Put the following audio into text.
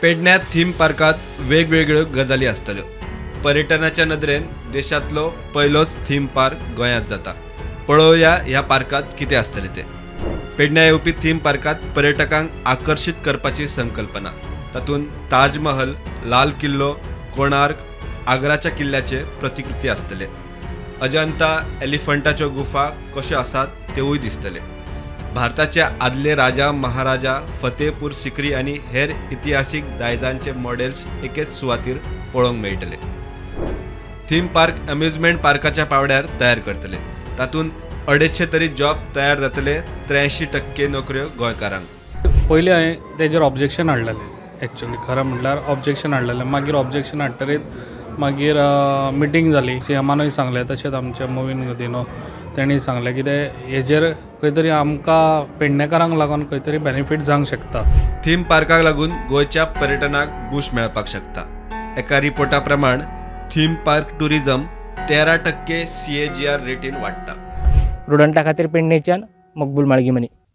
पेडण्यात theme पार्कात वेगवेगळ्यो गजाली आसतल्यो। पर्यटनाच्या नदरेन देशातलो पहिलोच थीम पार्क गोंयांत जाता। पळोवया ह्या पार्कात कितें आसतलें तें। पेडण्यां येवपी थीम पार्कात पर्यटकांक आकर्षित करपाची संकल्पना। तातूंत ताज महल, लाल किल्लो, कोणार्क, आग्राच्या किल्ल्याचे प्रतिकृती आसतले। अजंता एलिफंटाच्यो गुफा कश्यो आसात तेवूय दिसतले। भारताचे आदले राजा महाराजा फतेहपूर सिक्री आणि हेर इतिहासीक दायजांचे मॉडेल्स एकेच सुवातेर पळोवंक मेळटले। थीम पार्क अम्युजमेंट पार्काच्या पावड्यार तयार करतले। तातूंत 250 तरी जॉब तयार जातले। 83% नोकऱ्यो गोंयकारांक। पयलीं हांवें तेजेर ऑब्जेक्शन हाडलेलें। एक्चुअली खरें म्हणल्यार ऑब्जेक्शन हाडलेलें। मागीर ऑब्जेक्शन हाडटरीत मागीर मिटींग जाली। सीएमानूय सांगलें, तशेंच आमच्या मोविन गदिनो तेणी सांगलें कितें हेजेर खंय तरी आमकां पेडणेकारांक लागून खंय तरी बेनिफीट जावंक शकता। थीम पार्काक लागून गोंयच्या पर्यटनाक बूस्ट मेळपाक शकता। एका रिपोर्टा प्रमाण थीम पार्क टुरिजम 13% CAGR रेटीन वाडटा। प्रुडंटा खातीर पेडणेच्यान मकबूल माळगीमनी।